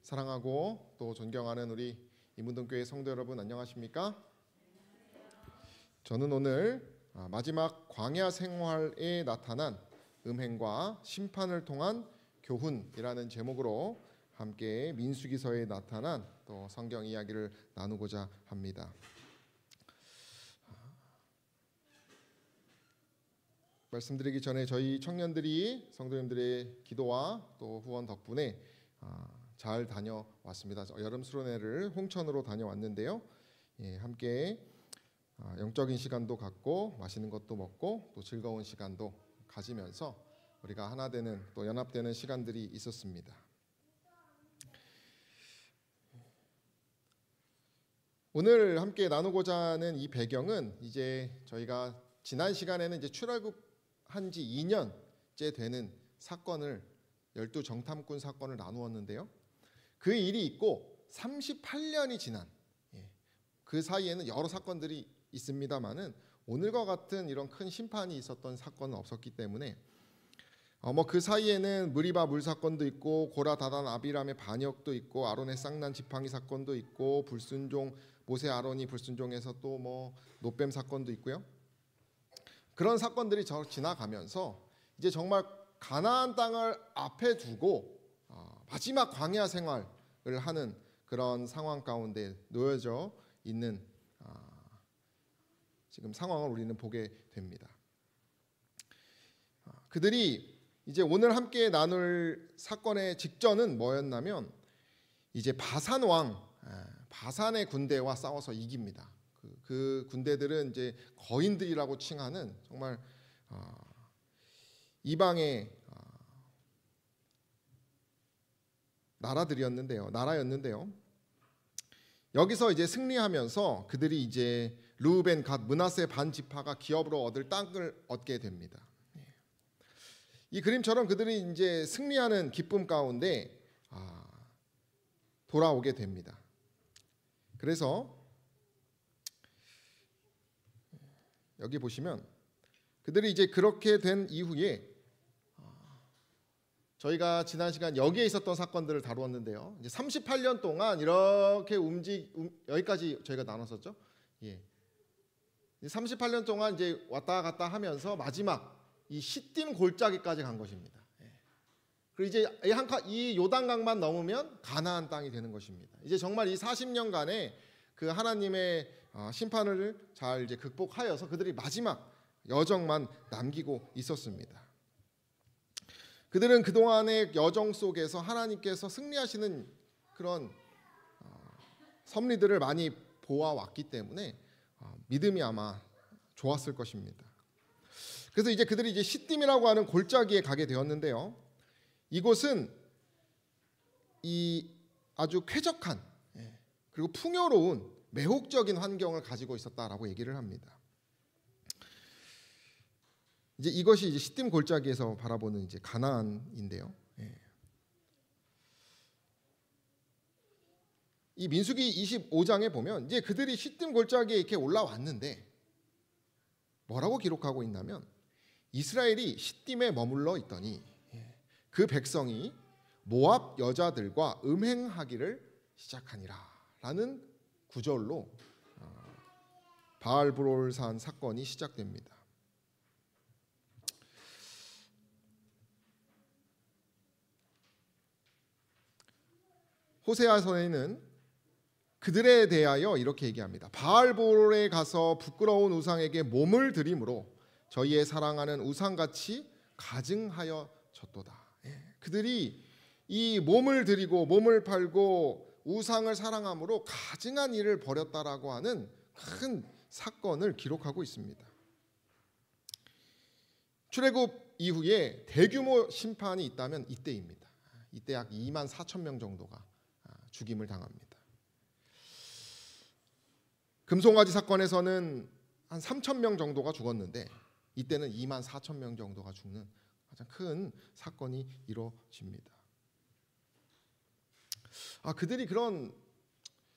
사랑하고 또 존경하는 우리 이문동교회 성도 여러분 안녕하십니까? 저는 오늘 마지막 광야 생활에 나타난 음행과 심판을 통한 교훈이라는 제목으로 함께 민수기서에 나타난 또 성경 이야기를 나누고자 합니다. 말씀드리기 전에 저희 청년들이 성도님들의 기도와 또 후원 덕분에 잘 다녀왔습니다. 여름 수련회를 홍천으로 다녀왔는데요. 함께 영적인 시간도 갖고 맛있는 것도 먹고 또 즐거운 시간도 가지면서 우리가 하나 되는 또 연합되는 시간들이 있었습니다. 오늘 함께 나누고자 하는 이 배경은 이제 저희가 지난 시간에는 이제 출애굽한 지 2년째 되는 사건을 12정탐꾼 사건을 나누었는데요. 그 일이 있고 38년이 지난 그 사이에는 여러 사건들이 있습니다만은 오늘과 같은 이런 큰 심판이 있었던 사건은 없었기 때문에 그 사이에는 무리바 물 사건도 있고 고라 다단 아비람의 반역도 있고 아론의 쌍난 지팡이 사건도 있고 불순종 모세 아론이 불순종해서 또 노뱀 사건도 있고요. 그런 사건들이 지나가면서 이제 정말 가나안 땅을 앞에 두고 마지막 광야 생활을 하는 그런 상황 가운데 놓여져 있는 지금 상황을 우리는 보게 됩니다. 그들이 이제 오늘 함께 나눌 사건의 직전은 뭐였냐면 이제 바산 왕 바산의 군대와 싸워서 이깁니다. 그 군대들은 이제 거인들이라고 칭하는 정말 이방의 나라였는데요. 여기서 이제 승리하면서 그들이 이제 르우벤, 갓, 므낫세 반 지파가 기업으로 얻을 땅을 얻게 됩니다. 이 그림처럼 그들이 이제 승리하는 기쁨 가운데 돌아오게 됩니다. 그래서 여기 보시면 그들이 이제 그렇게 된 이후에 저희가 지난 시간 여기에 있었던 사건들을 다루었는데요. 이제 38년 동안 이렇게 여기까지 저희가 나눴었죠. 38년 동안 이제 왔다 갔다 하면서 마지막 이 시딤 골짜기까지 간 것입니다. 그리고 이제 이 요단강만 넘으면 가나안 땅이 되는 것입니다. 이제 정말 이 40년간의 그 하나님의 심판을 잘 이제 극복하여서 그들이 마지막 여정만 남기고 있었습니다. 그들은 그동안의 여정 속에서 하나님께서 승리하시는 그런 섭리들을 많이 보아왔기 때문에 믿음이 아마 좋았을 것입니다. 그래서 이제 그들이 이제 시딤이라고 하는 골짜기에 가게 되었는데요. 이곳은 이 아주 쾌적한 그리고 풍요로운 매혹적인 환경을 가지고 있었다라고 얘기를 합니다. 이제 이것이 이제 시딤 골짜기에서 바라보는 이제 가나안인데요. 이 민수기 25장에 보면 이제 그들이 시딤 골짜기에 이렇게 올라왔는데 뭐라고 기록하고 있냐면 이스라엘이 시딤에 머물러 있더니 그 백성이 모압 여자들과 음행하기를 시작하니라라는 구절로 바알브롤산 사건이 시작됩니다. 호세아서에는 그들에 대하여 이렇게 얘기합니다. 바알볼에 가서 부끄러운 우상에게 몸을 드림으로 저희의 사랑하는 우상같이 가증하여졌도다. 그들이 이 몸을 드리고 몸을 팔고 우상을 사랑함으로 가증한 일을 벌였다라고 하는 큰 사건을 기록하고 있습니다. 출애굽 이후에 대규모 심판이 있다면 이때입니다. 이때 약 2만 4천 명 정도가 죽임을 당합니다. 금송아지 사건에서는 한 3천 명 정도가 죽었는데 이때는 2만 4천 명 정도가 죽는 가장 큰 사건이 이루어집니다. 그들이 그런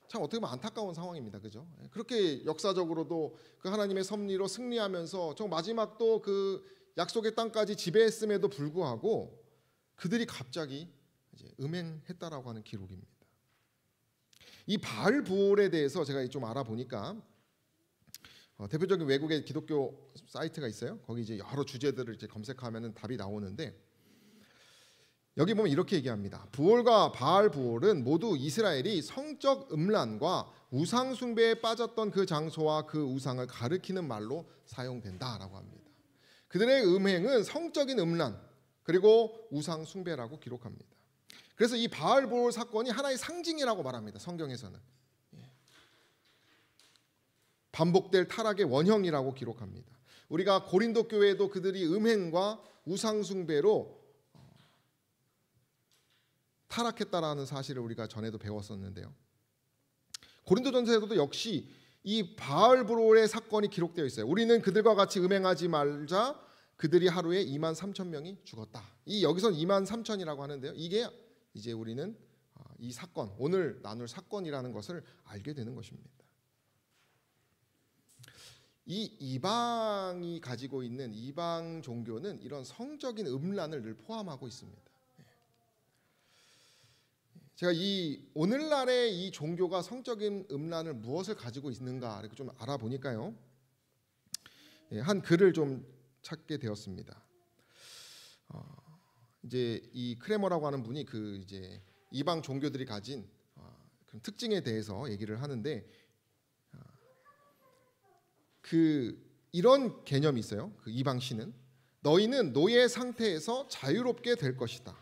참 어떻게 보면 안타까운 상황입니다. 그죠? 그렇게 역사적으로도 그 하나님의 섭리로 승리하면서 정 마지막도 그 약속의 땅까지 지배했음에도 불구하고 그들이 갑자기 이제 음행했다라고 하는 기록입니다. 이 바알브올에 대해서 제가 좀 알아보니까 대표적인 외국의 기독교 사이트가 있어요. 거기 이제 여러 주제들을 이제 검색하면은 답이 나오는데 여기 보면 이렇게 얘기합니다. 부올과 바알브올은 모두 이스라엘이 성적 음란과 우상 숭배에 빠졌던 그 장소와 그 우상을 가리키는 말로 사용된다라고 합니다. 그들의 음행은 성적인 음란 그리고 우상 숭배라고 기록합니다. 그래서 이 바알브올 사건이 하나의 상징이라고 말합니다. 성경에서는 반복될 타락의 원형이라고 기록합니다. 우리가 고린도 교회도 그들이 음행과 우상 숭배로 타락했다라는 사실을 우리가 전에도 배웠었는데요. 고린도전서에도 역시 이 바알브올의 사건이 기록되어 있어요. 우리는 그들과 같이 음행하지 말자 그들이 하루에 23,000명이 죽었다. 이 여기선 23,000이라고 하는데요. 이게 이제 우리는 이 사건, 오늘 나눌 사건이라는 것을 알게 되는 것입니다. 이 이방이 가지고 있는 이방 종교는 이런 성적인 음란을 늘 포함하고 있습니다. 제가 이 오늘날의 이 종교가 성적인 음란을 무엇을 가지고 있는가 이렇게 좀 알아보니까요. 한 글을 좀 찾게 되었습니다. 이제 이 크레머라고 하는 분이 그 이제 이방 종교들이 가진 그런 특징에 대해서 얘기를 하는데 그 이런 개념이 있어요. 그 이방 신은 너희는 노예 상태에서 자유롭게 될 것이다.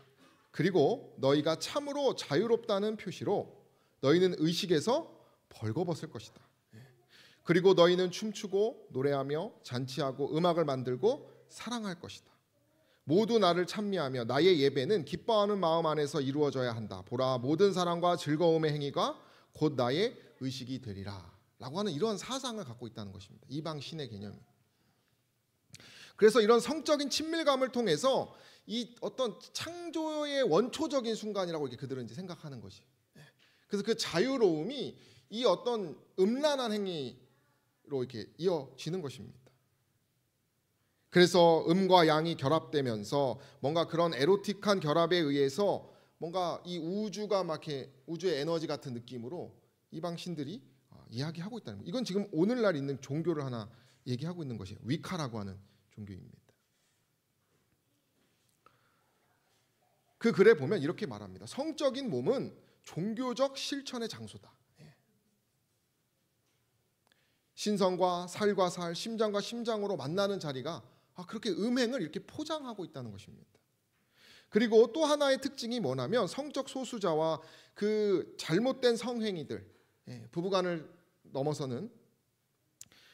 그리고 너희가 참으로 자유롭다는 표시로 너희는 의식에서 벌거벗을 것이다. 그리고 너희는 춤추고 노래하며 잔치하고 음악을 만들고 사랑할 것이다. 모두 나를 찬미하며 나의 예배는 기뻐하는 마음 안에서 이루어져야 한다. 보라, 모든 사랑과 즐거움의 행위가 곧 나의 의식이 되리라. 라고 하는 이런 사상을 갖고 있다는 것입니다. 이방 신의 개념이. 그래서 이런 성적인 친밀감을 통해서 이 어떤 창조의 원초적인 순간이라고 이렇게 그들은 이제 생각하는 것이. 그래서 그 자유로움이 이 어떤 음란한 행위로 이렇게 이어지는 것입니다. 그래서 음과 양이 결합되면서 뭔가 그런 에로틱한 결합에 의해서 뭔가 이 우주가 막 이렇게 우주의 에너지 같은 느낌으로 이방 신들이 이야기하고 있다는 거예요. 이건 지금 오늘날 있는 종교를 하나 얘기하고 있는 것이에요. 위카라고 하는 종교입니다. 그 글에 보면 이렇게 말합니다. 성적인 몸은 종교적 실천의 장소다. 신성과 살과 살, 심장과 심장으로 만나는 자리가 그렇게 음행을 이렇게 포장하고 있다는 것입니다. 그리고 또 하나의 특징이 뭐냐면 성적 소수자와 그 잘못된 성행위들, 부부간을 넘어서는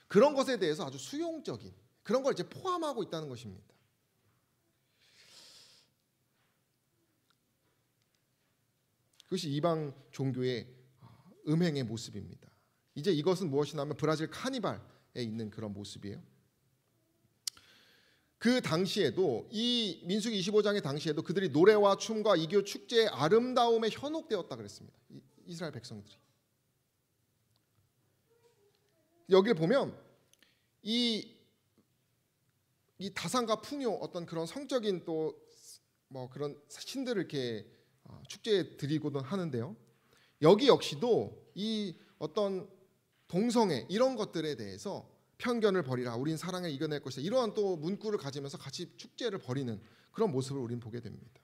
그런 것에 대해서 아주 수용적인 그런 걸 이제 포함하고 있다는 것입니다. 그것이 이방 종교의 음행의 모습입니다. 이제 이것은 무엇이냐면 브라질 카니발에 있는 그런 모습이에요. 그 당시에도 이 민수기 25장의 당시에도 그들이 노래와 춤과 이교 축제의 아름다움에 현혹되었다 그랬습니다. 이스라엘 백성들이. 여기를 보면 이 다산과 풍요 어떤 그런 성적인 또 뭐 그런 신들을 이렇게 축제에 드리고도 하는데요. 여기 역시도 이 어떤 동성애 이런 것들에 대해서 편견을 버리라. 우린 사랑을 이겨낼 것이다. 이러한 또 문구를 가지면서 같이 축제를 벌이는 그런 모습을 우리는 보게 됩니다.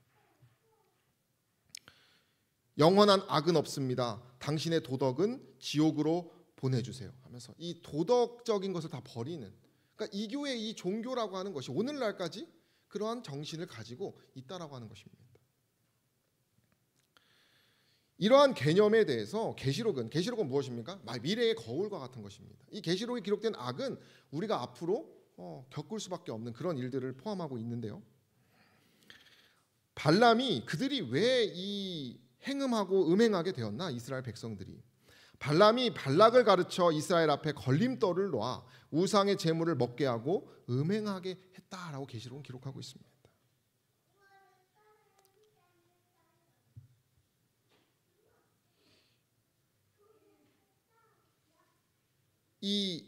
영원한 악은 없습니다. 당신의 도덕은 지옥으로 보내주세요. 하면서 이 도덕적인 것을 다 버리는. 그러니까 이 교회 이 종교라고 하는 것이 오늘날까지 그러한 정신을 가지고 있다라고 하는 것입니다. 이러한 개념에 대해서 계시록은 무엇입니까? 미래의 거울과 같은 것입니다. 이 계시록에 기록된 악은 우리가 앞으로 겪을 수밖에 없는 그런 일들을 포함하고 있는데요. 발람이 그들이 왜 이 행음하고 음행하게 되었나? 이스라엘 백성들이. 발람이 발락을 가르쳐 이스라엘 앞에 걸림돌을 놓아 우상의 제물을 먹게 하고 음행하게 했다라고 계시록은 기록하고 있습니다. 이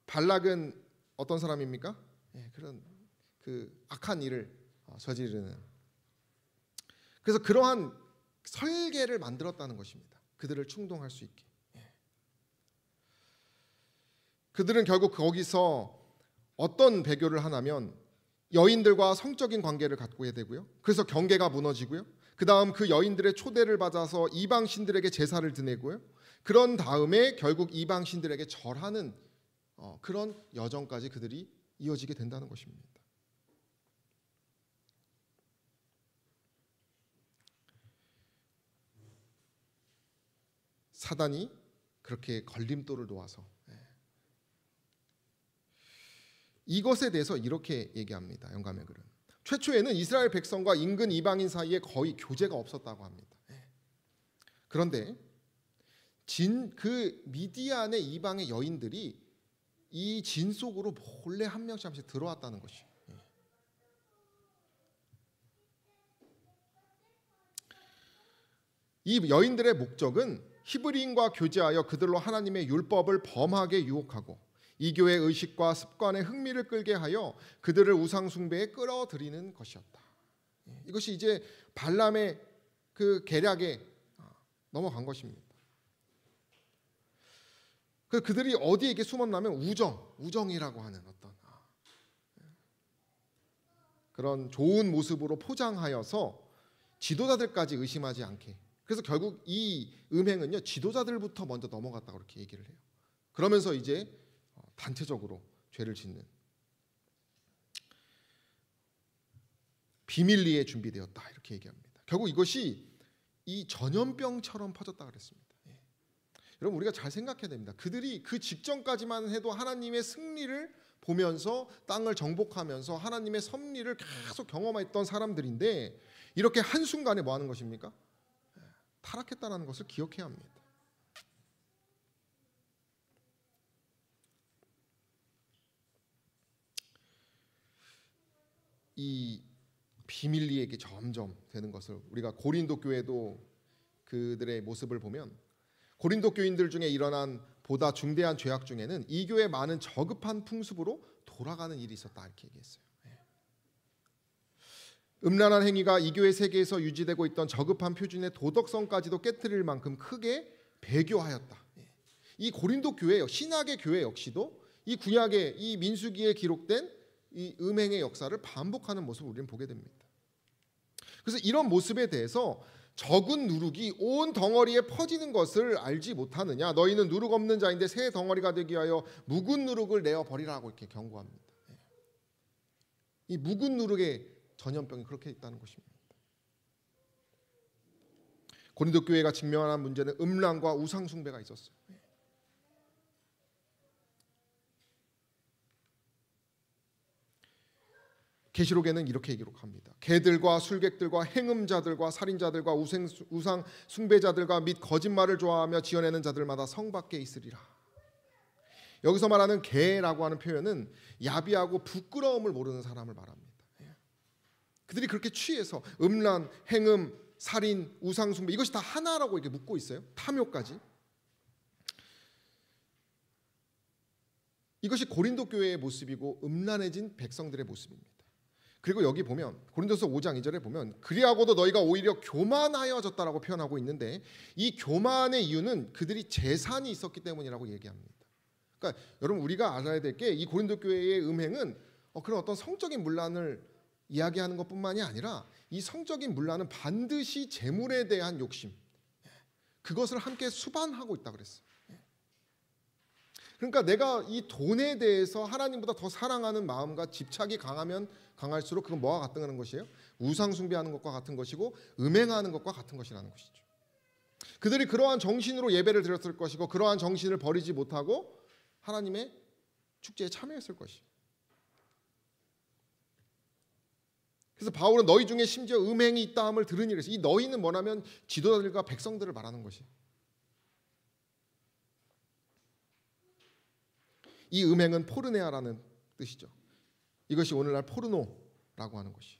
발락은 어떤 사람입니까? 그런 그 악한 일을 저지르는. 그래서 그러한 설계를 만들었다는 것입니다. 그들을 충동할 수 있게. 그들은 결국 거기서 어떤 배교를 하냐면 여인들과 성적인 관계를 갖고 해야 되고요. 그래서 경계가 무너지고요. 그 다음 그 여인들의 초대를 받아서 이방신들에게 제사를 드내고요. 그런 다음에 결국 이방신들에게 절하는 그런 여정까지 그들이 이어지게 된다는 것입니다. 사단이 그렇게 걸림돌을 놓아서 이것에 대해서 이렇게 얘기합니다. 영감의 글은 최초에는 이스라엘 백성과 인근 이방인 사이에 거의 교제가 없었다고 합니다. 그런데 그 미디안의 이방의 여인들이 이 진 속으로 몰래 한 명씩 들어왔다는 것이에요. 이 여인들의 목적은 히브리인과 교제하여 그들로 하나님의 율법을 범하게 유혹하고 이교의 의식과 습관에 흥미를 끌게 하여 그들을 우상 숭배에 끌어들이는 것이었다. 이것이 이제 발람의 그 계략에 넘어간 것입니다. 그들이 어디에 이렇게 숨었냐면 우정이라고 하는 어떤 그런 좋은 모습으로 포장하여서 지도자들까지 의심하지 않게. 그래서 결국 이 음행은요 지도자들부터 먼저 넘어갔다고 그렇게 얘기를 해요. 그러면서 이제 단체적으로 죄를 짓는 비밀리에 준비되었다 이렇게 얘기합니다. 결국 이것이 이 전염병처럼 퍼졌다 그랬습니다. 여러분 우리가 잘 생각해야 됩니다. 그들이 그 직전까지만 해도 하나님의 승리를 보면서 땅을 정복하면서 하나님의 섭리를 계속 경험했던 사람들인데 이렇게 한순간에 뭐 하는 것입니까? 타락했다는 것을 기억해야 합니다. 이 비밀리에게 점점 되는 것을 우리가 고린도 교회도 그들의 모습을 보면 고린도 교인들 중에 일어난 보다 중대한 죄악 중에는 이 교회의 많은 저급한 풍습으로 돌아가는 일이 있었다 이렇게 얘기했어요. 음란한 행위가 이 교회 세계에서 유지되고 있던 저급한 표준의 도덕성까지도 깨트릴 만큼 크게 배교하였다. 이 고린도 교회 신약의 교회 역시도 이 구약의 이 민수기에 기록된 이 음행의 역사를 반복하는 모습을 우리는 보게 됩니다. 그래서 이런 모습에 대해서 적은 누룩이 온 덩어리에 퍼지는 것을 알지 못하느냐? 너희는 누룩 없는 자인데 새 덩어리가 되기 위하여 묵은 누룩을 내어 버리라고 이렇게 경고합니다. 이 묵은 누룩의 전염병이 그렇게 있다는 것입니다. 고린도 교회가 직면한 문제는 음란과 우상 숭배가 있었어요. 계시록에는 이렇게 기록합니다. 개들과 술객들과 행음자들과 살인자들과 우상 숭배자들과 및 거짓말을 좋아하며 지어내는 자들마다 성 밖에 있으리라. 여기서 말하는 개라고 하는 표현은 야비하고 부끄러움을 모르는 사람을 말합니다. 그들이 그렇게 취해서 음란, 행음, 살인, 우상 숭배 이것이 다 하나라고 이렇게 묻고 있어요. 탐욕까지. 이것이 고린도 교회의 모습이고 음란해진 백성들의 모습입니다. 그리고 여기 보면 고린도서 5장 2절에 보면 그리하고도 너희가 오히려 교만하여졌다라고 표현하고 있는데 이 교만의 이유는 그들이 재산이 있었기 때문이라고 얘기합니다. 그러니까 여러분 우리가 알아야 될 게 이 고린도 교회의 음행은 그런 어떤 성적인 문란을 이야기하는 것뿐만이 아니라 이 성적인 문란은 반드시 재물에 대한 욕심 그것을 함께 수반하고 있다 그랬어요. 그러니까 내가 이 돈에 대해서 하나님보다 더 사랑하는 마음과 집착이 강하면 강할수록 그건 뭐와 같은 것이에요? 우상 숭배하는 것과 같은 것이고 음행하는 것과 같은 것이라는 것이죠. 그들이 그러한 정신으로 예배를 드렸을 것이고 그러한 정신을 버리지 못하고 하나님의 축제에 참여했을 것이에요. 그래서 바울은 너희 중에 심지어 음행이 있다 함을 들으니 그래서 이 너희는 뭐냐면 지도자들과 백성들을 말하는 것이에요. 이 음행은 포르네아라는 뜻이죠. 이것이 오늘날 포르노라고 하는 것이.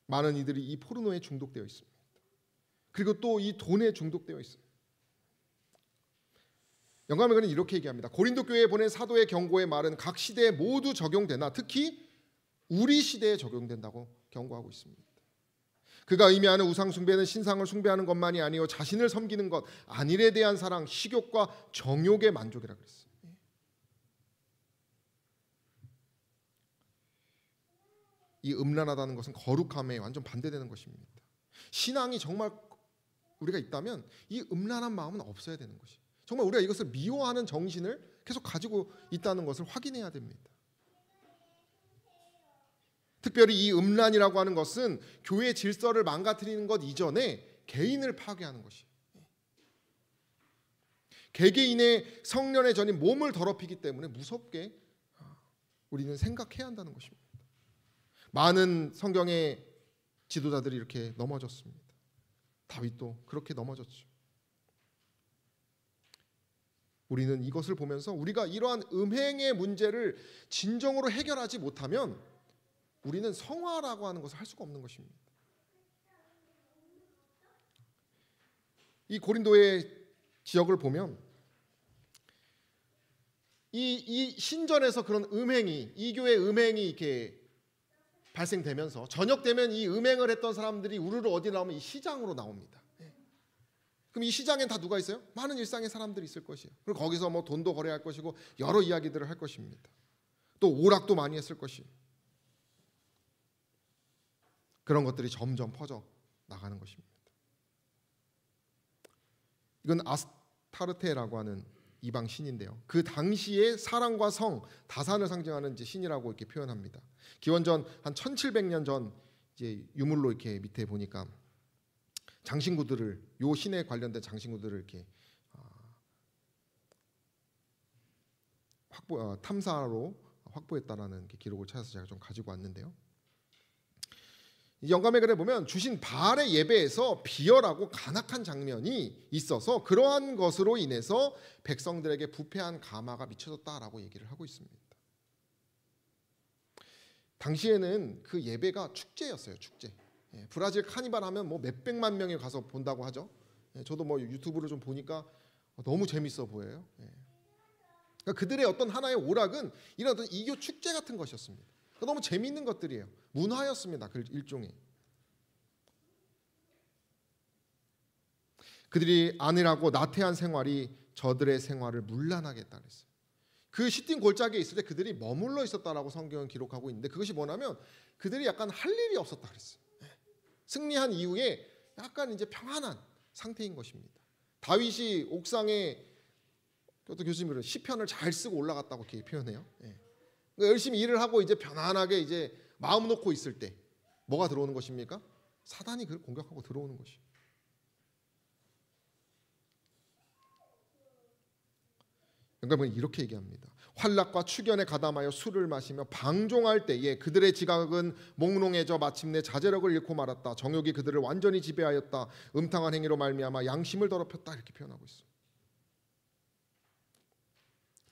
많은 이들이 이 포르노에 중독되어 있습니다. 그리고 또 이 돈에 중독되어 있어요. 영감의 글은 이렇게 얘기합니다. 고린도 교회에 보낸 사도의 경고의 말은 각 시대에 모두 적용되나 특히 우리 시대에 적용된다고 경고하고 있습니다. 그가 의미하는 우상 숭배는 신상을 숭배하는 것만이 아니요 자신을 섬기는 것, 안일에 대한 사랑, 식욕과 정욕의 만족이라 그랬어요. 이 음란하다는 것은 거룩함에 완전 반대되는 것입니다. 신앙이 정말 우리가 있다면 이 음란한 마음은 없어야 되는 것이. 정말 우리가 이것을 미워하는 정신을 계속 가지고 있다는 것을 확인해야 됩니다. 특별히 이 음란이라고 하는 것은 교회 질서를 망가뜨리는 것 이전에 개인을 파괴하는 것이. 개개인의 성년의 전인 몸을 더럽히기 때문에 무섭게 우리는 생각해야 한다는 것입니다. 많은 성경의 지도자들이 이렇게 넘어졌습니다. 다윗도 그렇게 넘어졌죠. 우리는 이것을 보면서 우리가 이러한 음행의 문제를 진정으로 해결하지 못하면 우리는 성화라고 하는 것을 할 수가 없는 것입니다. 이 고린도의 지역을 보면 이 신전에서 그런 음행이, 이 교회 음행이 이렇게 발생되면서 저녁 되면 이 음행을 했던 사람들이 우르르 어디 나오면 이 시장으로 나옵니다. 그럼 이 시장엔 다 누가 있어요? 많은 일상의 사람들이 있을 것이에요. 그리고 거기서 뭐 돈도 거래할 것이고 여러 이야기들을 할 것입니다. 또 오락도 많이 했을 것이에요. 그런 것들이 점점 퍼져 나가는 것입니다. 이건 아스타르테라고 하는 이방 신인데요. 그 당시에 사랑과 성, 다산을 상징하는 이제 신이라고 이렇게 표현합니다. 기원전 한 1700년 전 이제 유물로 이렇게 밑에 보니까 장신구들을, 요 신에 관련된 장신구들을 이렇게 탐사로 확보했다라는 기록을 찾아서 제가 좀 가지고 왔는데요. 영감의 글에 보면 주신 바알의 예배에서 비열하고 간악한 장면이 있어서 그러한 것으로 인해서 백성들에게 부패한 가마가 미쳐졌다라고 얘기를 하고 있습니다. 당시에는 그 예배가 축제였어요. 축제. 브라질 카니발 하면 뭐 몇백만 명이 가서 본다고 하죠. 저도 뭐 유튜브를 좀 보니까 너무 재밌어 보여요. 그러니까 그들의 어떤 하나의 오락은 이런 어떤 이교 축제 같은 것이었습니다. 너무 재미있는 것들이에요. 문화였습니다. 그 일종의. 그들이 안일하고 나태한 생활이 저들의 생활을 문란하게 했다 그랬어요. 그 시틴 골짜기에 있을 때 그들이 머물러 있었다라고 성경은 기록하고 있는데 그것이 뭐냐면 그들이 약간 할 일이 없었다 그랬어요. 승리한 이후에 약간 이제 평안한 상태인 것입니다. 다윗이 옥상에 어떤 교수님들은 시편을 잘 쓰고 올라갔다고 이렇게 표현해요. 열심히 일을 하고 이제 편안하게 이제 마음 놓고 있을 때 뭐가 들어오는 것입니까? 사단이 그를 공격하고 들어오는 것이. 영감은 이렇게 얘기합니다. 환락과 추견에 가담하여 술을 마시며 방종할 때에 그들의 지각은 몽롱해져 마침내 자제력을 잃고 말았다. 정욕이 그들을 완전히 지배하였다. 음탕한 행위로 말미암아 양심을 더럽혔다. 이렇게 표현하고 있어요.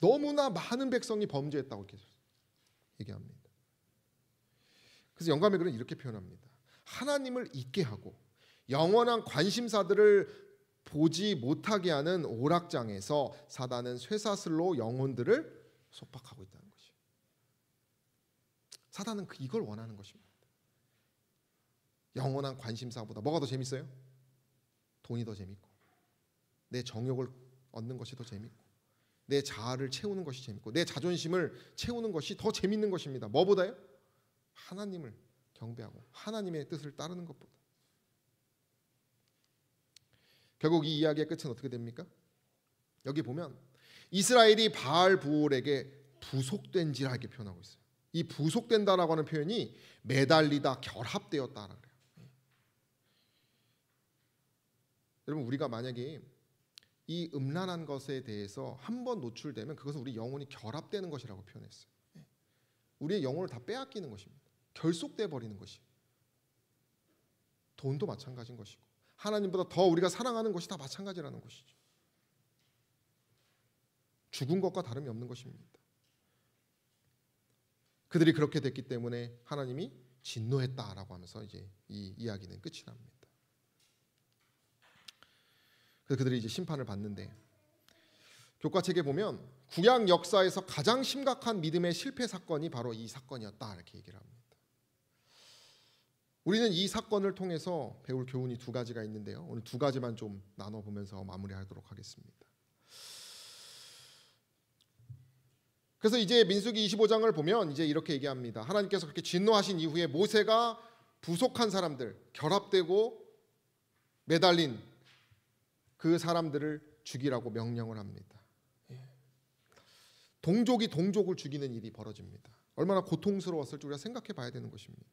너무나 많은 백성이 범죄했다고 이렇게 얘기합니다. 그래서 영감의 글은 이렇게 표현합니다. 하나님을 잊게 하고 영원한 관심사들을 보지 못하게 하는 오락장에서 사단은 쇠사슬로 영혼들을 속박하고 있다는 것이에요. 사단은 이걸 원하는 것입니다. 영원한 관심사보다 뭐가 더 재밌어요? 돈이 더 재밌고 내 정욕을 얻는 것이 더 재밌고 내 자아를 채우는 것이 재밌고 내 자존심을 채우는 것이 더 재밌는 것입니다. 뭐보다요? 하나님을 경배하고 하나님의 뜻을 따르는 것보다. 결국 이 이야기의 끝은 어떻게 됩니까? 여기 보면 이스라엘이 바알 부올에게 부속된지라 이렇게 표현하고 있어요. 이 부속된다라고 하는 표현이 매달리다, 결합되었다라 그래요. 여러분 우리가 만약에 이 음란한 것에 대해서 한번 노출되면 그것은 우리 영혼이 결합되는 것이라고 표현했어요. 우리의 영혼을 다 빼앗기는 것입니다. 결속돼 버리는 것이. 돈도 마찬가지인 것이고 하나님보다 더 우리가 사랑하는 것이 다 마찬가지라는 것이죠. 죽은 것과 다름이 없는 것입니다. 그들이 그렇게 됐기 때문에 하나님이 진노했다라고 하면서 이제 이 이야기는 끝이 납니다. 그래서 그들이 이제 심판을 받는데 교과책에 보면 구약 역사에서 가장 심각한 믿음의 실패 사건이 바로 이 사건이었다 이렇게 얘기를 합니다. 우리는 이 사건을 통해서 배울 교훈이 두 가지가 있는데요. 오늘 두 가지만 좀 나눠보면서 마무리하도록 하겠습니다. 그래서 이제 민수기 25장을 보면 이제 이렇게 얘기합니다. 하나님께서 그렇게 진노하신 이후에 모세가 부속한 사람들, 결합되고 매달린 그 사람들을 죽이라고 명령을 합니다. 동족이 동족을 죽이는 일이 벌어집니다. 얼마나 고통스러웠을지 우리가 생각해 봐야 되는 것입니다.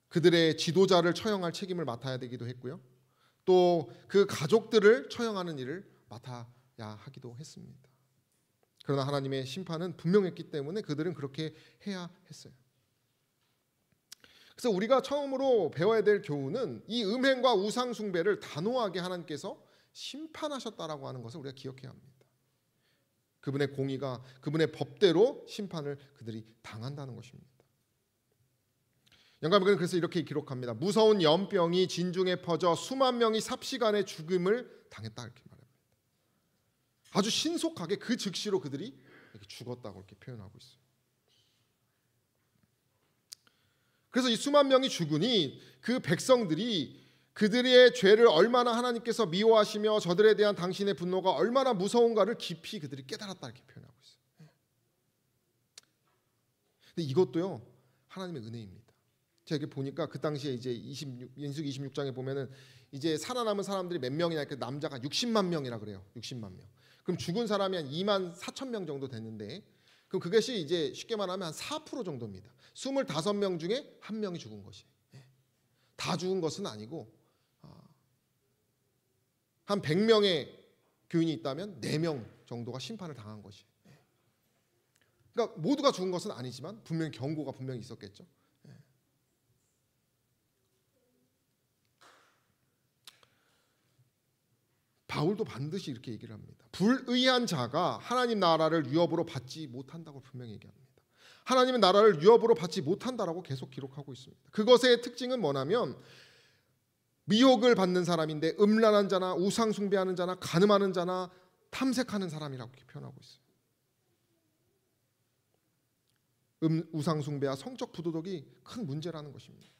그들의 지도자를 처형할 책임을 맡아야 되기도 했고요. 또 그 가족들을 처형하는 일을 맡아야 하기도 했습니다. 그러나 하나님의 심판은 분명했기 때문에 그들은 그렇게 해야 했어요. 그래서 우리가 처음으로 배워야 될 교훈은 이 음행과 우상 숭배를 단호하게 하나님께서 심판하셨다라고 하는 것을 우리가 기억해야 합니다. 그분의 공의가 그분의 법대로 심판을 그들이 당한다는 것입니다. 영감은 그래서 이렇게 기록합니다. 무서운 연병이 진중에 퍼져 수만 명이 삽시간에 죽음을 당했다 이렇게 말합니다. 아주 신속하게 그 즉시로 그들이 이렇게 죽었다고 이렇게 표현하고 있어요. 그래서 이 수만 명이 죽으니 그 백성들이 그들의 죄를 얼마나 하나님께서 미워하시며 저들에 대한 당신의 분노가 얼마나 무서운가를 깊이 그들이 깨달았다 이렇게 표현하고 있어요. 근데 이것도요 하나님의 은혜입니다. 제가 이렇게 보니까 그 당시에 이제 민수기 26장에 보면은 이제 살아남은 사람들이 몇 명이냐, 그 남자가 60만 명이라 그래요. 60만 명. 그럼 죽은 사람이 한 2만 4천 명 정도 됐는데, 그럼 그것이 이제 쉽게 말하면 한 4% 정도입니다. 25명 중에 한 명이 죽은 것이. 다 죽은 것은 아니고 한 100명의 교인이 있다면 4명 정도가 심판을 당한 것이. 그러니까 모두가 죽은 것은 아니지만 분명히 경고가 분명히 있었겠죠. 바울도 반드시 이렇게 얘기를 합니다. 불의한 자가 하나님 나라를 유업으로 받지 못한다고 분명히 얘기합니다. 하나님의 나라를 유업으로 받지 못한다라고 계속 기록하고 있습니다. 그것의 특징은 뭐냐면 미혹을 받는 사람인데 음란한 자나 우상 숭배하는 자나 간음하는 자나 탐색하는 사람이라고 표현하고 있어요. 우상 숭배와 성적 부도덕이 큰 문제라는 것입니다.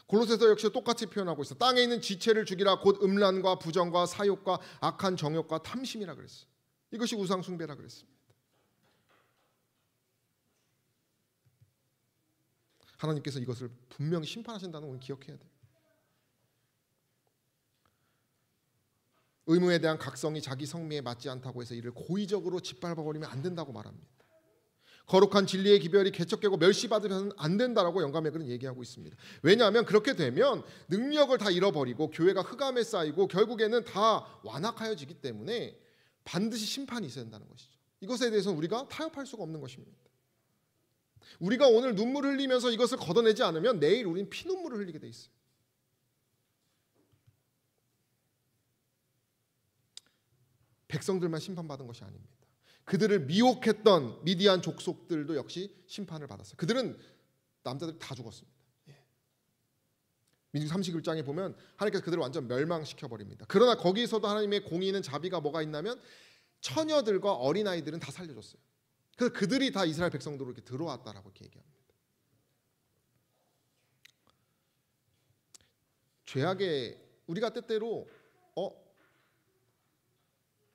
골로새서 역시 똑같이 표현하고 있어. 땅에 있는 지체를 죽이라 곧 음란과 부정과 사욕과 악한 정욕과 탐심이라 그랬어요. 이것이 우상 숭배라 그랬습니다. 하나님께서 이것을 분명히 심판하신다는 걸 기억해야 돼요. 의무에 대한 각성이 자기 성미에 맞지 않다고 해서 이를 고의적으로 짓밟아버리면 안 된다고 말합니다. 거룩한 진리의 기별이 개척되고 멸시받으면 안 된다라고 영감의 글은 얘기하고 있습니다. 왜냐하면 그렇게 되면 능력을 다 잃어버리고 교회가 흑암에 쌓이고 결국에는 다 완악하여지기 때문에 반드시 심판이 있어야 된다는 것이죠. 이것에 대해서는 우리가 타협할 수가 없는 것입니다. 우리가 오늘 눈물을 흘리면서 이것을 걷어내지 않으면 내일 우리는 피눈물을 흘리게 돼 있어요. 백성들만 심판받은 것이 아닙니다. 그들을 미혹했던 미디안 족속들도 역시 심판을 받았어요. 그들은 남자들이 다 죽었습니다. 민수기 31장에 보면 하나님께서 그들을 완전 멸망시켜버립니다. 그러나 거기서도 하나님의 공의는 자비가 뭐가 있냐면 처녀들과 어린아이들은 다 살려줬어요. 그래서 그들이 다 이스라엘 백성들로 이렇게 들어왔다라고 이렇게 얘기합니다. 죄악에 우리가 때때로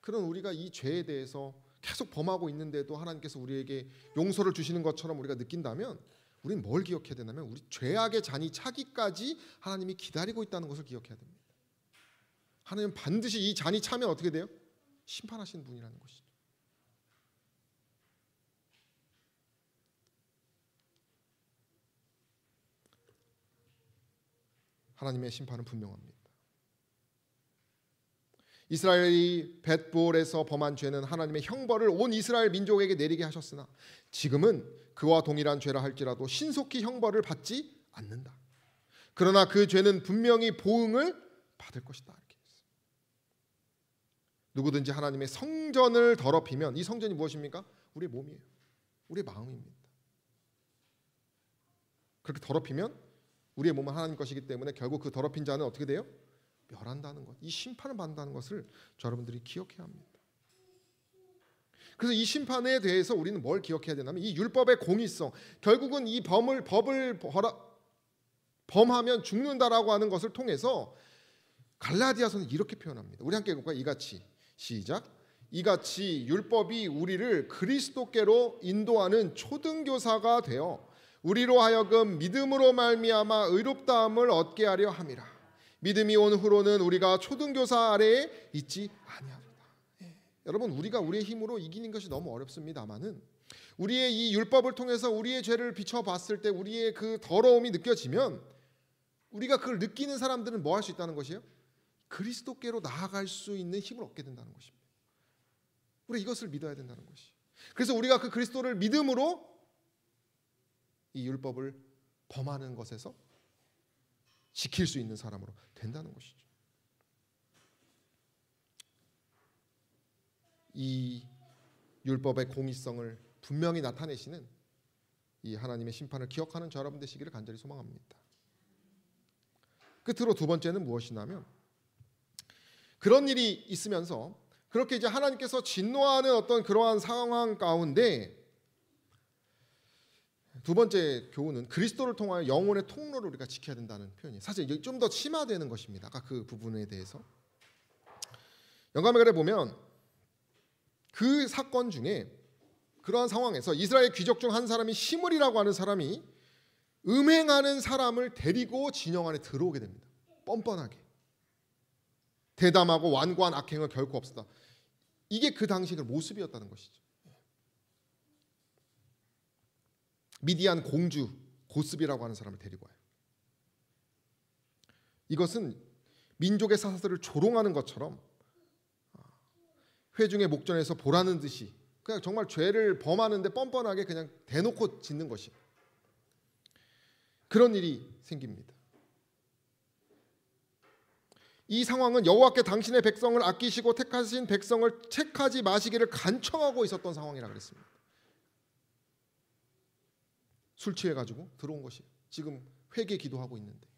그런 우리가 이 죄에 대해서 계속 범하고 있는데도 하나님께서 우리에게 용서를 주시는 것처럼 우리가 느낀다면 우리는 뭘 기억해야 되냐면 우리 죄악의 잔이 차기까지 하나님이 기다리고 있다는 것을 기억해야 됩니다. 하나님은 반드시 이 잔이 차면 어떻게 돼요? 심판하시는 분이라는 것이죠. 하나님의 심판은 분명합니다. 이스라엘이 벳볼에서 범한 죄는 하나님의 형벌을 온 이스라엘 민족에게 내리게 하셨으나 지금은 그와 동일한 죄라 할지라도 신속히 형벌을 받지 않는다. 그러나 그 죄는 분명히 보응을 받을 것이다. 이렇게 했어요. 누구든지 하나님의 성전을 더럽히면 이 성전이 무엇입니까? 우리의 몸이에요. 우리의 마음입니다. 그렇게 더럽히면 우리의 몸은 하나님 것이기 때문에 결국 그 더럽힌 자는 어떻게 돼요? 멸한다는 것, 이 심판을 받는다는 것을 여러분들이 기억해야 합니다. 그래서 이 심판에 대해서 우리는 뭘 기억해야 되냐면 이 율법의 공의성, 결국은 이 법을 범하면 죽는다라고 하는 것을 통해서 갈라디아서는 이렇게 표현합니다. 우리 함께 읽을까요? 이같이 시작. 이같이 율법이 우리를 그리스도께로 인도하는 초등교사가 되어 우리로 하여금 믿음으로 말미암아 의롭다함을 얻게 하려 함이라. 믿음이 온 후로는 우리가 초등교사 아래에 있지 아니하리라. 여러분, 우리가 우리의 힘으로 이기는 것이 너무 어렵습니다만은 우리의 이 율법을 통해서 우리의 죄를 비춰봤을 때 우리의 그 더러움이 느껴지면 우리가 그걸 느끼는 사람들은 뭐 할 수 있다는 것이에요? 그리스도께로 나아갈 수 있는 힘을 얻게 된다는 것입니다. 우리 이것을 믿어야 된다는 것이. 그래서 우리가 그 그리스도를 믿음으로 이 율법을 범하는 것에서 지킬 수 있는 사람으로 된다는 것이죠. 이 율법의 공의성을 분명히 나타내시는 이 하나님의 심판을 기억하는 저 여러분 되시기를 간절히 소망합니다. 끝으로 두 번째는 무엇이냐면 그런 일이 있으면서 그렇게 이제 하나님께서 진노하는 어떤 그러한 상황 가운데 두 번째 교훈은 그리스도를 통하여 영혼의 통로를 우리가 지켜야 된다는 표현이 사실 좀 더 심화되는 것입니다. 아까 그 부분에 대해서 영감의 글에 보면 그 사건 중에 그러한 상황에서 이스라엘 귀족 중 한 사람이 시므리라고 하는 사람이 음행하는 사람을 데리고 진영 안에 들어오게 됩니다. 뻔뻔하게 대담하고 완고한 악행은 결코 없었다. 이게 그 당시 그 모습이었다는 것이죠. 미디안 공주 고스비라고 하는 사람을 데리고 와요. 이것은 민족의 사사들을 조롱하는 것처럼 회중의 목전에서 보라는 듯이 그냥 정말 죄를 범하는데 뻔뻔하게 그냥 대놓고 짓는 것이 그런 일이 생깁니다. 이 상황은 여호와께 당신의 백성을 아끼시고 택하신 백성을 책하지 마시기를 간청하고 있었던 상황이라 그랬습니다. 술 취해가지고 들어온 것이 지금 회개 기도하고 있는데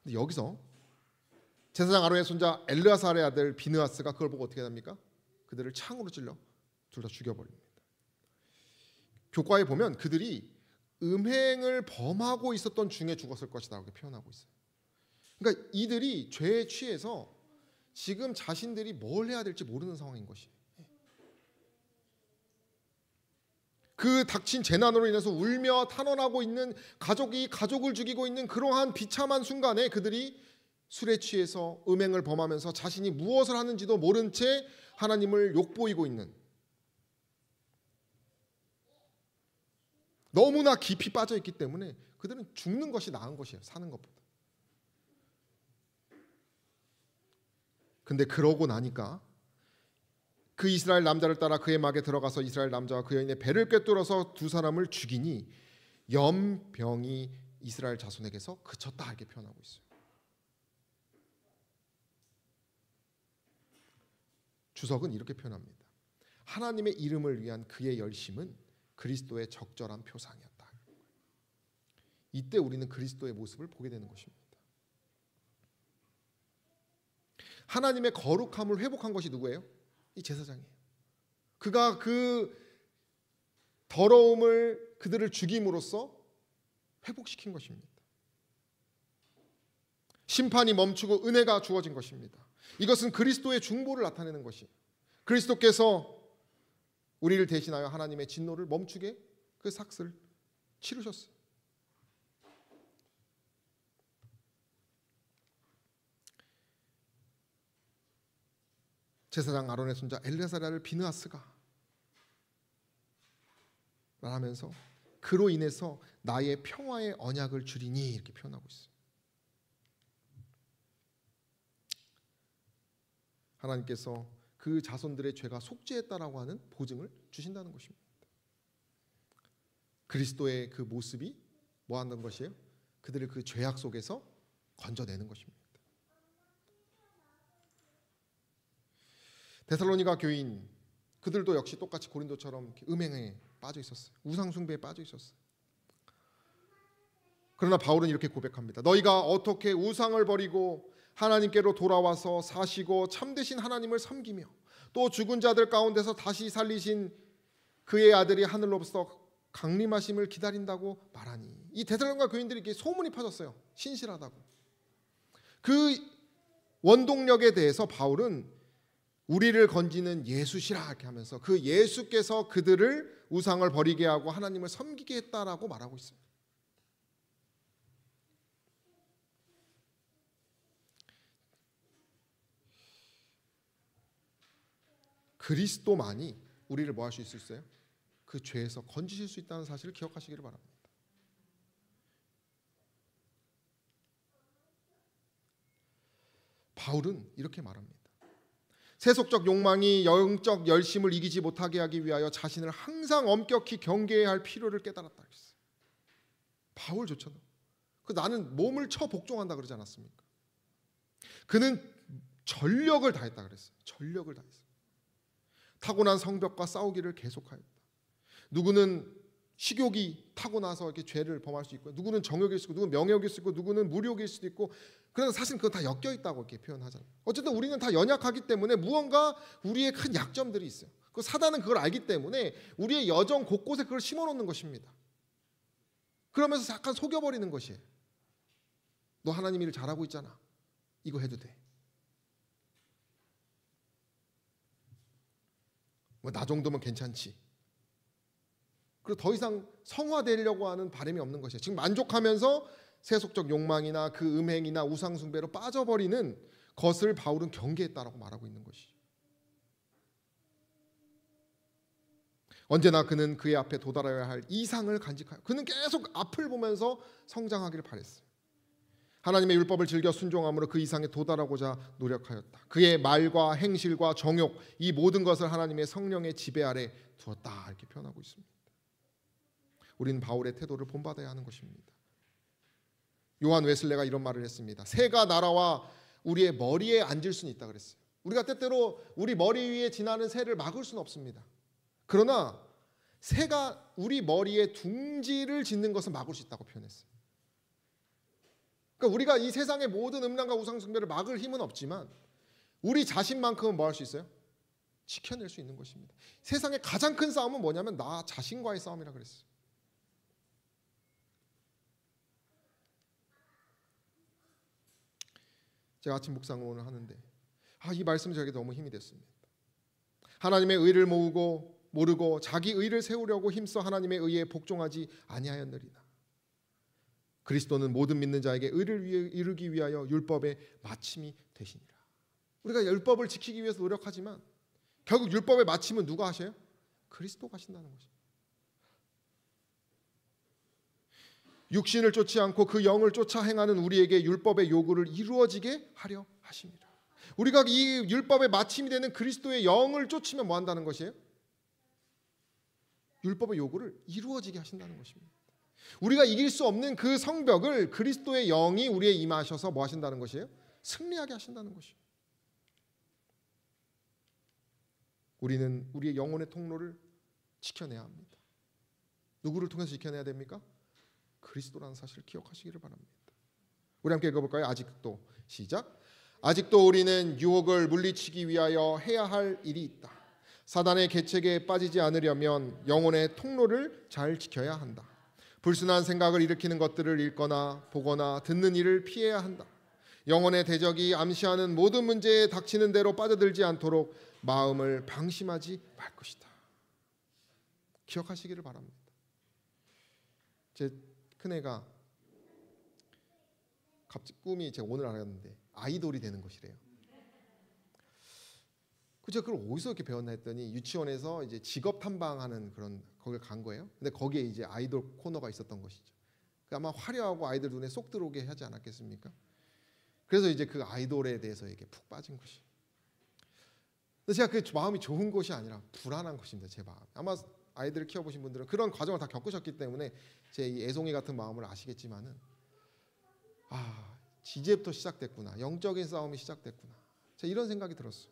근데 여기서 제사장 아론의 손자 엘르아살의 아들 비느하스가 그걸 보고 어떻게 합니까? 그들을 창으로 찔러 둘 다 죽여버립니다. 교과에 보면 그들이 음행을 범하고 있었던 중에 죽었을 것이다 이렇게 표현하고 있어요. 그러니까 이들이 죄에 취해서 지금 자신들이 뭘 해야 될지 모르는 상황인 것이에요. 그 닥친 재난으로 인해서 울며 탄원하고 있는 가족이 가족을 죽이고 있는 그러한 비참한 순간에 그들이 술에 취해서 음행을 범하면서 자신이 무엇을 하는지도 모른 채 하나님을 욕보이고 있는 너무나 깊이 빠져 있기 때문에 그들은 죽는 것이 나은 것이에요. 사는 것보다. 근데 그러고 나니까 그 이스라엘 남자를 따라 그의 막에 들어가서 이스라엘 남자와 그 여인의 배를 꿰뚫어서 두 사람을 죽이니 염병이 이스라엘 자손에게서 그쳤다 이렇게 표현하고 있어요. 주석은 이렇게 표현합니다. 하나님의 이름을 위한 그의 열심은 그리스도의 적절한 표상이었다. 이때 우리는 그리스도의 모습을 보게 되는 것입니다. 하나님의 거룩함을 회복한 것이 누구예요? 이 제사장이에요. 그가 그 더러움을 그들을 죽임으로써 회복시킨 것입니다. 심판이 멈추고 은혜가 주어진 것입니다. 이것은 그리스도의 중보를 나타내는 것이에요. 그리스도께서 우리를 대신하여 하나님의 진노를 멈추게 그 삭슬 치르셨어요. 제사장 아론의 손자 엘르아살의 비느하스가 말하면서 그로 인해서 나의 평화의 언약을 주리니 이렇게 표현하고 있어요. 하나님께서 그 자손들의 죄가 속죄했다라고 하는 보증을 주신다는 것입니다. 그리스도의 그 모습이 뭐 하는 것이에요? 그들을 그 죄악 속에서 건져내는 것입니다. 데살로니가 교인 그들도 역시 똑같이 고린도처럼 음행에 빠져 있었어요. 우상 숭배에 빠져 있었어요. 그러나 바울은 이렇게 고백합니다. 너희가 어떻게 우상을 버리고 하나님께로 돌아와서 사시고 참되신 하나님을 섬기며 또 죽은 자들 가운데서 다시 살리신 그의 아들이 하늘로부터 강림하심을 기다린다고 말하니, 이 데살로니가 교인들이 이렇게 소문이 퍼졌어요. 신실하다고. 그 원동력에 대해서 바울은 우리를 건지는 예수시라 이렇게 하면서 그 예수께서 그들을 우상을 버리게 하고 하나님을 섬기게 했다라고 말하고 있어요. 그리스도만이 우리를 뭐 할 수 있어요? 그 죄에서 건지실 수 있다는 사실을 기억하시기를 바랍니다. 바울은 이렇게 말합니다. 세속적 욕망이 영적 열심을 이기지 못하게 하기 위하여 자신을 항상 엄격히 경계해야 할 필요를 깨달았다 그랬어요. 바울조차도. 나는 몸을 쳐 복종한다 그러지 않았습니까? 그는 전력을 다했다 그랬어요. 전력을 다했어요. 타고난 성벽과 싸우기를 계속하였다. 누구는 식욕이 타고나서 이렇게 죄를 범할 수 있고, 누구는 정욕일 수도 있고, 누구는 명욕일 수도 있고, 누구는 무욕일 수도 있고, 그러나 사실 그건 다 엮여 있다고 이렇게 표현하잖아요. 어쨌든 우리는 다 연약하기 때문에 무언가 우리의 큰 약점들이 있어요. 그 사단은 그걸 알기 때문에 우리의 여정 곳곳에 그걸 심어놓는 것입니다. 그러면서 약간 속여버리는 것이에요. 너 하나님 일을 잘하고 있잖아. 이거 해도 돼. 뭐 나 정도면 괜찮지. 그리고 더 이상 성화되려고 하는 바람이 없는 것이에요. 지금 만족하면서 세속적 욕망이나 그 음행이나 우상숭배로 빠져버리는 것을 바울은 경계했다라고 말하고 있는 것이죠. 언제나 그는 그의 앞에 도달해야 할 이상을 간직하여 그는 계속 앞을 보면서 성장하기를 바랬어요. 하나님의 율법을 즐겨 순종함으로 그 이상에 도달하고자 노력하였다. 그의 말과 행실과 정욕, 이 모든 것을 하나님의 성령의 지배 아래 두었다 이렇게 표현하고 있습니다. 우리는 바울의 태도를 본받아야 하는 것입니다. 요한 웨슬레가 이런 말을 했습니다. 새가 날아와 우리의 머리에 앉을 수는 있다 그랬어요. 우리가 때때로 우리 머리 위에 지나는 새를 막을 수는 없습니다. 그러나 새가 우리 머리에 둥지를 짓는 것은 막을 수 있다고 표현했어요. 그러니까 우리가 이 세상의 모든 음란과 우상숭배를 막을 힘은 없지만 우리 자신만큼은 뭐 할 수 있어요? 지켜낼 수 있는 것입니다. 세상의 가장 큰 싸움은 뭐냐면 나 자신과의 싸움이라 그랬어요. 제가 아침 묵상을 오늘 하는데 이 말씀이 저에게 너무 힘이 됐습니다. 하나님의 의를 모르고 자기 의를 세우려고 힘써 하나님의 의에 복종하지 아니하였느리라. 그리스도는 모든 믿는 자에게 의를 이루기 위하여 율법의 마침이 되시니라. 우리가 율법을 지키기 위해서 노력하지만 결국 율법의 마침은 누가 하셔요? 그리스도가 하신다는 것입니다. 육신을 쫓지 않고 그 영을 쫓아 행하는 우리에게 율법의 요구를 이루어지게 하려 하십니다. 우리가 이 율법의 마침이 되는 그리스도의 영을 쫓으면 뭐 한다는 것이에요? 율법의 요구를 이루어지게 하신다는 것입니다. 우리가 이길 수 없는 그 성벽을 그리스도의 영이 우리에 임하셔서 뭐 하신다는 것이에요? 승리하게 하신다는 것이에요. 우리는 우리의 영혼의 통로를 지켜내야 합니다. 누구를 통해서 지켜내야 됩니까? 그리스도라는 사실을 기억하시기를 바랍니다. 우리 함께 읽어볼까요? 아직도 시작. 아직도 우리는 유혹을 물리치기 위하여 해야 할 일이 있다. 사단의 계책에 빠지지 않으려면 영혼의 통로를 잘 지켜야 한다. 불순한 생각을 일으키는 것들을 읽거나 보거나 듣는 일을 피해야 한다. 영혼의 대적이 암시하는 모든 문제에 닥치는 대로 빠져들지 않도록 마음을 방심하지 말 것이다. 기억하시기를 바랍니다. 제 큰애가 갑자기 꿈이 제가 오늘 알았는데 아이돌이 되는 것이래요. 제가 그걸 어디서 이렇게 배웠나 했더니 유치원에서 이제 직업 탐방하는 그런 거기를 간 거예요. 근데 거기에 이제 아이돌 코너가 있었던 것이죠. 아마 화려하고 아이들 눈에 쏙 들어오게 하지 않았겠습니까? 그래서 이제 그 아이돌에 대해서 이게 푹 빠진 것이. 근데 제가 그 마음이 좋은 것이 아니라 불안한 것입니다. 제 마음. 아마 아이들을 키워보신 분들은 그런 과정을 다 겪으셨기 때문에 제 이 애송이 같은 마음을 아시겠지만은 이제부터 시작됐구나. 영적인 싸움이 시작됐구나. 제가 이런 생각이 들었어요.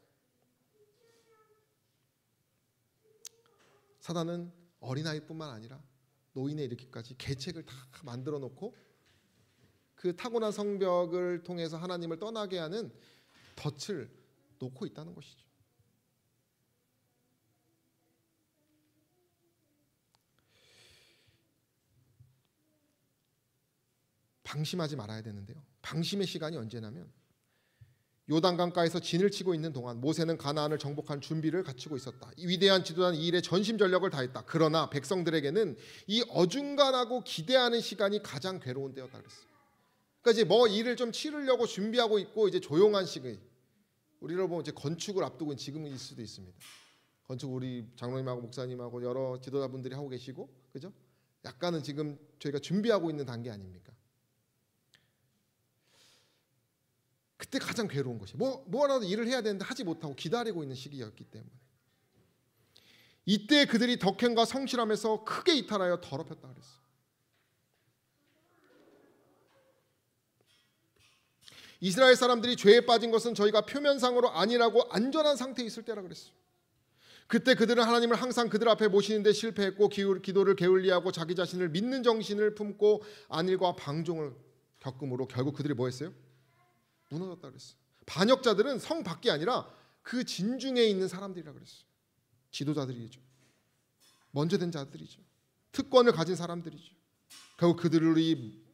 사단은 어린아이뿐만 아니라 노인에 이르기까지 계책을 다 만들어 놓고 그 타고난 성벽을 통해서 하나님을 떠나게 하는 덫을 놓고 있다는 것이죠. 방심하지 말아야 되는데요. 방심의 시간이 언제냐면 요단강가에서 진을 치고 있는 동안 모세는 가나안을 정복한 준비를 갖추고 있었다. 이 위대한 지도자는 이 일에 전심전력을 다했다. 그러나 백성들에게는 이 어중간하고 기대하는 시간이 가장 괴로운 때였다 그랬어요. 그러니까 이제 뭐 일을 좀 치르려고 준비하고 있고 이제 조용한 시기. 우리를 보면 이제 건축을 앞두고 있는 지금은 있을 수도 있습니다. 건축 우리 장로님하고 목사님하고 여러 지도자분들이 하고 계시고, 그죠? 약간은 지금 저희가 준비하고 있는 단계 아닙니까? 그때 가장 괴로운 것이 뭐라도 일을 해야 되는데 하지 못하고 기다리고 있는 시기였기 때문에 이때 그들이 덕행과 성실함에서 크게 이탈하여 더럽혔다 그랬어요. 이스라엘 사람들이 죄에 빠진 것은 저희가 표면상으로 아니라고 안전한 상태에 있을 때라 그랬어요. 그때 그들은 하나님을 항상 그들 앞에 모시는데 실패했고 기도를 게을리하고 자기 자신을 믿는 정신을 품고 안일과 방종을 겪음으로 결국 그들이 뭐 했어요? 무너졌다 그랬어요. 반역자들은 성 밖이 아니라 그 진중에 있는 사람들이라 그랬어요. 지도자들이죠. 먼저 된 자들이죠. 특권을 가진 사람들이죠. 결국 그들이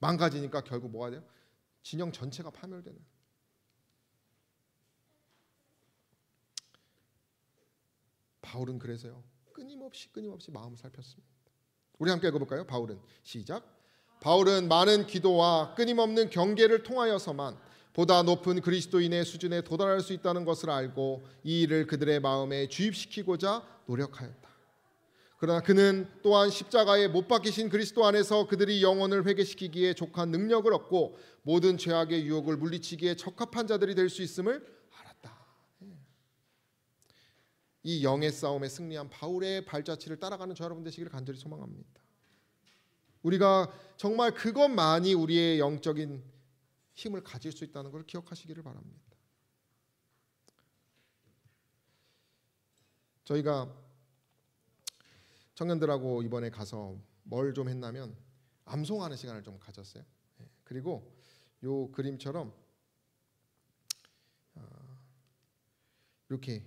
망가지니까 결국 뭐가 돼요? 진영 전체가 파멸되는. 바울은 그래서요 끊임없이 마음을 살폈습니다. 우리 함께 읽어볼까요? 바울은 시작. 바울은 많은 기도와 끊임없는 경계를 통하여서만 보다 높은 그리스도인의 수준에 도달할 수 있다는 것을 알고 이 일을 그들의 마음에 주입시키고자 노력하였다. 그러나 그는 또한 십자가에 못 박히신 그리스도 안에서 그들이 영혼을 회개시키기에 족한 능력을 얻고 모든 죄악의 유혹을 물리치기에 적합한 자들이 될 수 있음을 알았다. 이 영의 싸움에 승리한 바울의 발자취를 따라가는 저 여러분 되시기를 간절히 소망합니다. 우리가 정말 그것만이 우리의 영적인 힘을 가질 수 있다는 걸 기억하시기를 바랍니다. 저희가 청년들하고 이번에 가서 뭘 좀 했냐면 암송하는 시간을 좀 가졌어요. 그리고 요 그림처럼 이렇게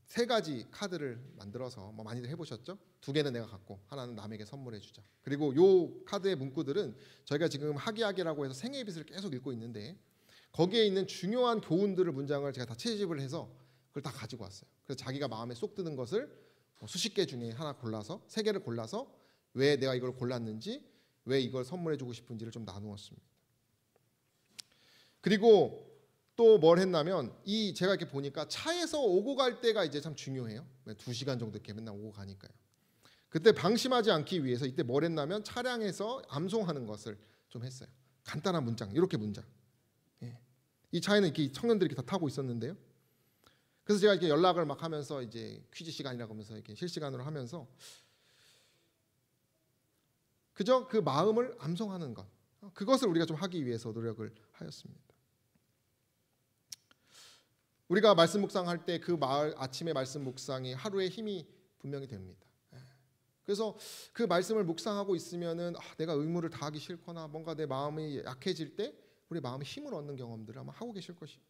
세 가지 카드를 만들어서 뭐 많이들 해보셨죠? 2개는 내가 갖고 하나는 남에게 선물해 주자. 그리고 요 카드의 문구들은 저희가 지금 하기하기라고 해서 생애의 빛을 계속 읽고 있는데 거기에 있는 중요한 교훈들을 문장을 제가 다 채집을 해서 그걸 다 가지고 왔어요. 그래서 자기가 마음에 쏙 드는 것을 수십 개 중에 하나 골라서 3개를 골라서 왜 내가 이걸 골랐는지 왜 이걸 선물해 주고 싶은지를 좀 나누었습니다. 그리고 또 뭘 했냐면 제가 이렇게 보니까 차에서 오고 갈 때가 이제 참 중요해요. 2시간 정도 이렇게 맨날 오고 가니까요. 그때 방심하지 않기 위해서 이때 뭘 했냐면 차량에서 암송하는 것을 좀 했어요. 간단한 문장, 이렇게 문장. 이 차에는 이렇게 청년들이 이렇게 다 타고 있었는데요. 그래서 제가 이렇게 연락을 막 하면서 이제 퀴즈 시간이라고 하면서 이렇게 실시간으로 하면서 그저 그 마음을 암송하는 것, 그것을 우리가 좀 하기 위해서 노력을 하였습니다. 우리가 말씀 묵상할 때 그 아침의 말씀 묵상이 하루의 힘이 분명히 됩니다. 그래서 그 말씀을 묵상하고 있으면은 내가 의무를 다하기 싫거나 뭔가 내 마음이 약해질 때 우리 마음에 힘을 얻는 경험들을 아마 하고 계실 것이에요.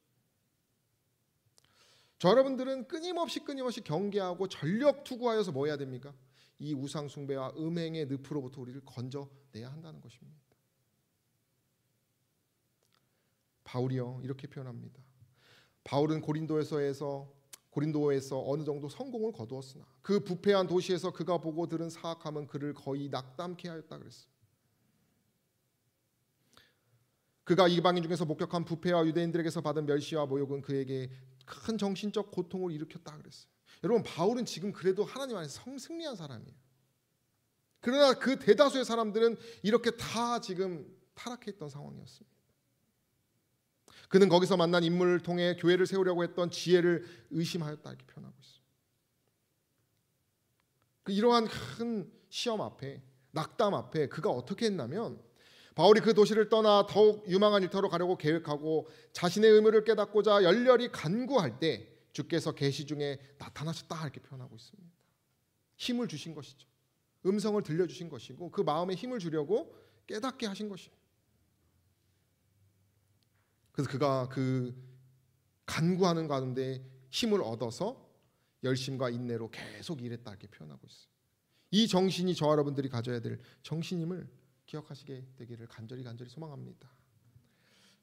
저 여러분들은 끊임없이 경계하고 전력 투구하여서 뭐 해야 됩니까? 이 우상 숭배와 음행의 늪으로부터 우리를 건져내야 한다는 것입니다. 바울이요 이렇게 표현합니다. 바울은 고린도에서 어느 정도 성공을 거두었으나 그 부패한 도시에서 그가 보고 들은 사악함은 그를 거의 낙담케 하였다 그랬어요. 그가 이방인 중에서 목격한 부패와 유대인들에게서 받은 멸시와 모욕은 그에게 큰 정신적 고통을 일으켰다 그랬어요. 여러분 바울은 지금 그래도 하나님 안에서 승리한 사람이에요. 그러나 그 대다수의 사람들은 이렇게 다 지금 타락해 있던 상황이었습니다. 그는 거기서 만난 인물을 통해 교회를 세우려고 했던 지혜를 의심하였다 이렇게 표현하고 있어요. 이러한 큰 시험 앞에 낙담 앞에 그가 어떻게 했냐면 바울이 그 도시를 떠나 더욱 유망한 일터로 가려고 계획하고 자신의 의무를 깨닫고자 열렬히 간구할 때 주께서 계시 중에 나타나셨다 이렇게 표현하고 있습니다. 힘을 주신 것이죠. 음성을 들려주신 것이고 그 마음에 힘을 주려고 깨닫게 하신 것이에요. 그래서 그가 그 간구하는 가운데 힘을 얻어서 열심과 인내로 계속 일했다 이렇게 표현하고 있어요. 이 정신이 저와 여러분들이 가져야 될 정신임을 기억하시게 되기를 간절히 소망합니다.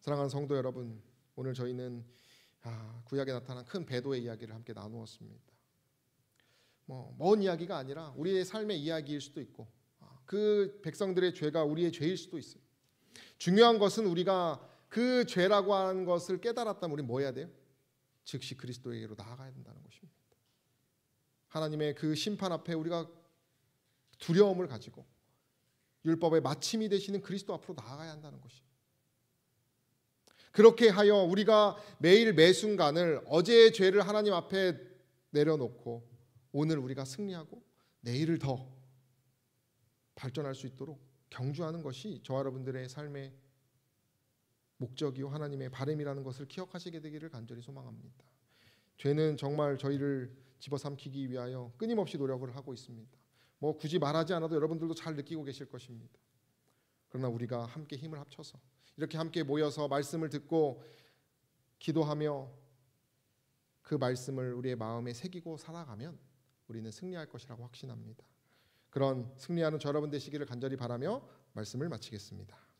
사랑하는 성도 여러분, 오늘 저희는 구약에 나타난 큰 배도의 이야기를 함께 나누었습니다. 먼 이야기가 아니라 우리의 삶의 이야기일 수도 있고 그 백성들의 죄가 우리의 죄일 수도 있어요. 중요한 것은 우리가 그 죄라고 하는 것을 깨달았다면 우리는 뭐 해야 돼요? 즉시 그리스도에게로 나아가야 된다는 것입니다. 하나님의 그 심판 앞에 우리가 두려움을 가지고 율법의 마침이 되시는 그리스도 앞으로 나아가야 한다는 것입니다. 그렇게 하여 우리가 매일 매순간을 어제의 죄를 하나님 앞에 내려놓고 오늘 우리가 승리하고 내일을 더 발전할 수 있도록 경주하는 것이 저와 여러분들의 삶의 목적이요 하나님의 바람이라는 것을 기억하시게 되기를 간절히 소망합니다. 죄는 정말 저희를 집어삼키기 위하여 끊임없이 노력을 하고 있습니다. 굳이 말하지 않아도 여러분들도 잘 느끼고 계실 것입니다. 그러나 우리가 함께 힘을 합쳐서 이렇게 함께 모여서 말씀을 듣고 기도하며 그 말씀을 우리의 마음에 새기고 살아가면 우리는 승리할 것이라고 확신합니다. 그런 승리하는 저 여러분 되시기를 간절히 바라며 말씀을 마치겠습니다.